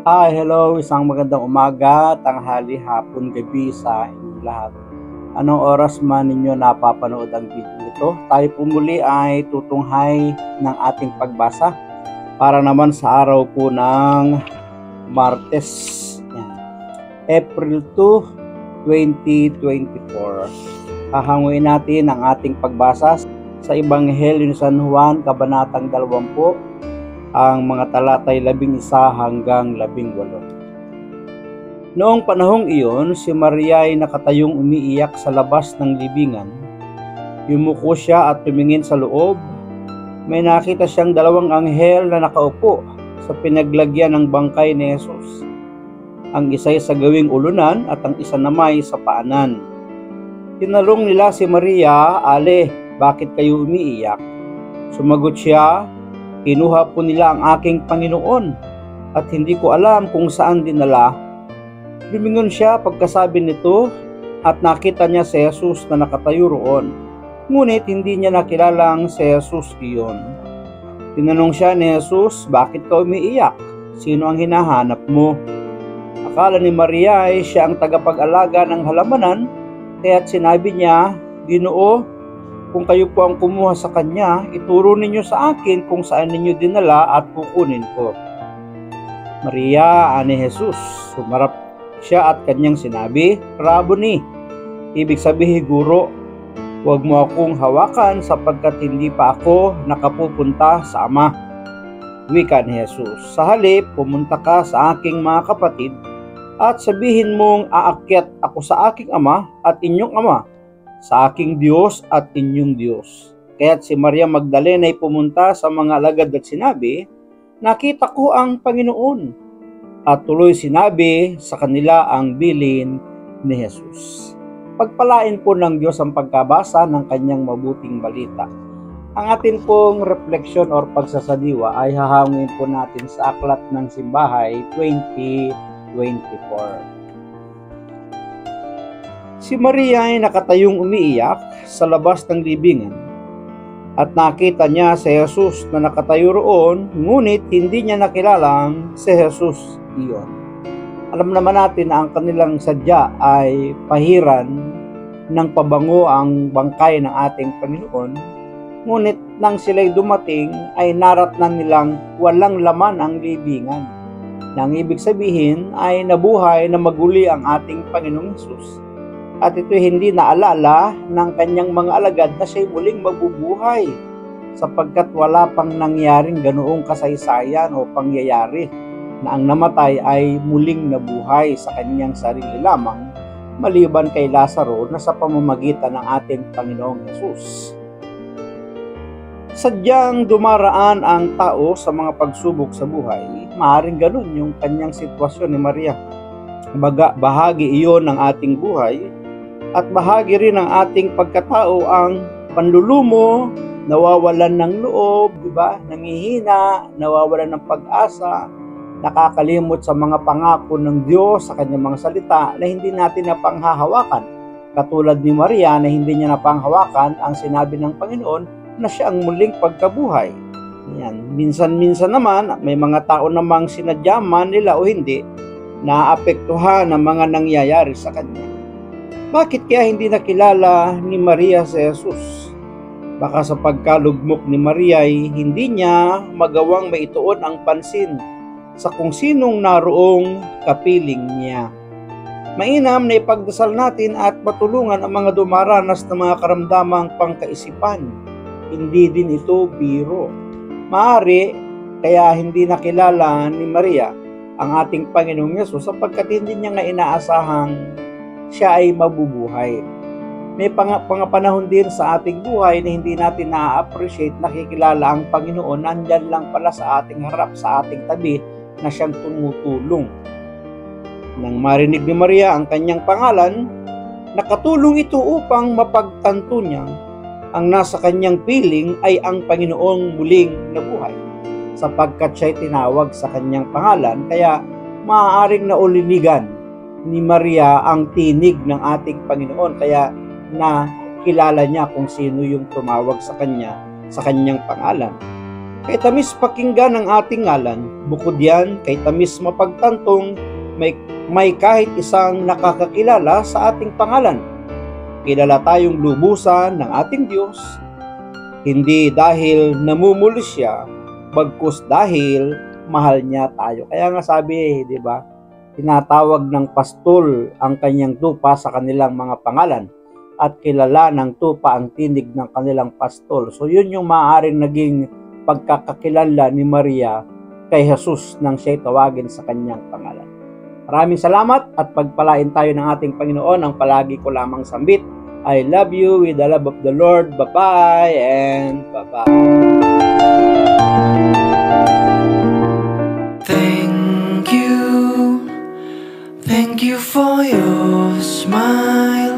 Hi, hello, isang magandang umaga, tanghali, hapon, gabi sa inyong lahat. Anong oras man ninyo napapanood ang video ito, tayo po muli ay tutunghay ng ating pagbasa para naman sa araw po ng Martes, April 2, 2024. Hahanguin natin ang ating pagbasa sa Ebanghelyo ni San Juan, Kabanatang 20, ang mga talatay 11 hanggang 18. Noong panahong iyon, si Maria ay nakatayong umiiyak sa labas ng libingan. Yumuko siya at tumingin sa loob. May nakita siyang dalawang anghel na nakaupo sa pinaglagyan ng bangkay ni Jesus. Ang isa'y sa gawing ulunan at ang isa namay sa paanan. Tinalong nila si Maria, "Ale, bakit kayo umiiyak?" Sumagot siya, "Kinuha po nila ang aking Panginoon at hindi ko alam kung saan dinala." Lumingon siya pagkasabi nito at nakita niya si Jesus na nakatayo roon. Ngunit hindi niya nakilalang si Jesus iyon. Tinanong siya ni Jesus, "Bakit ka umiiyak? Sino ang hinahanap mo?" Akala ni Maria ay siya ang tagapag-alaga ng halamanan, kaya't sinabi niya, "Ginoo, kung kayo po ang kumuha sa kanya, ituro ninyo sa akin kung saan ninyo dinala at kukunin ko." "Maria," ani Jesus. Sumarap siya at kanyang sinabi, "Rabboni," ibig sabihin guro. "Huwag mo akong hawakan sapagkat hindi pa ako nakapupunta sa Ama," wika ni Jesus. "Sa halip, pumunta ka sa aking mga kapatid at sabihin mong aakyat ako sa aking Ama at inyong Ama, sa aking Diyos at inyong Diyos." Kaya't si Maria Magdalena ay pumunta sa mga alagad at sinabi, "Nakita ko ang Panginoon." At tuloy sinabi sa kanila ang bilin ni Jesus. Pagpalain po ng Diyos ang pagkabasa ng kanyang mabuting balita. Ang atin pong refleksyon or pagsasadiwa ay hahangin po natin sa Aklat ng Simbahay 2024. Si Maria ay nakatayong umiiyak sa labas ng libingan at nakita niya si Jesus na nakatayo roon, ngunit hindi niya nakilalang si Jesus iyon. Alam naman natin na ang kanilang sadya ay pahiran ng pabango ang bangkay ng ating Panginoon, ngunit nang sila'y dumating ay naratnan nilang walang laman ang libingan. Nang ibig sabihin ay nabuhay na maguli ang ating Panginoong Jesus. At ito hindi naalala ng kanyang mga alagad na siya'y muling mabubuhay sapagkat wala pang nangyaring ganoong kasaysayan o pangyayari na ang namatay ay muling nabuhay sa kanyang sarili lamang maliban kay Lazaro na sa pamamagitan ng ating Panginoong Jesus. Sadyang dumaraan ang tao sa mga pagsubok sa buhay, maaaring ganun yung kanyang sitwasyon ni Maria. Bahagi iyon ng ating buhay at bahagi rin ng ating pagkatao ang panlulumo, nawawalan ng loob, nangihina, nawawalan ng pag-asa, nakakalimot sa mga pangako ng Diyos sa kanyang mga salita na hindi natin napanghahawakan. Katulad ni Maria na hindi niya napanghawakan ang sinabi ng Panginoon na siya ang muling pagkabuhay. Yan. Minsan-minsan naman, may mga tao namang sinadyaman nila o hindi, naapektuhan ng mga nangyayari sa kanya. Bakit kaya hindi nakilala ni Maria si Jesus? Baka sa pagkalugmok ni Maria ay hindi niya magawang maituon ang pansin sa kung sinong naroong kapiling niya. Mainam na ipagdasal natin at matulungan ang mga dumaranas ng mga karamdamang pangkaisipan. Hindi din ito biro. Maaari kaya hindi nakilala ni Maria ang ating Panginoong Yesus sapagkat hindi niya nga inaasahang siya ay mabubuhay. May panahon din sa ating buhay na hindi natin na-appreciate, nakikilala ang Panginoon, nandyan lang pala sa ating harap, sa ating tabi, na siyang tumutulong. Nang marinig ni Maria ang kanyang pangalan, nakatulong ito upang mapagtanto niya ang nasa kanyang piling ay ang Panginoong muling nabuhay, sapagkat siya'y tinawag sa kanyang pangalan, kaya maaaring naulinigan ni Maria ang tinig ng ating Panginoon, kaya nakilala niya kung sino yung tumawag sa kanya sa kanyang pangalan. Kay tamis pakinggan ang ating ngalan, bukod yan, kay tamis mapagtantong, may kahit isang nakakakilala sa ating pangalan. Kilala tayong lubusan ng ating Diyos, hindi dahil namumuli siya, bagkus dahil mahal niya tayo. Kaya nga sabi, di ba, tinatawag ng pastol ang kanyang tupa sa kanilang mga pangalan at kilala ng tupa ang tinig ng kanilang pastol. So yun yung maaaring naging pagkakakilala ni Maria kay Jesus nang siya'y tawagin sa kanyang pangalan. Maraming salamat at pagpalain tayo ng ating Panginoon ang palagi ko lamang sambit. I love you with the love of the Lord. Bye-bye and bye-bye. Thank you for your smile.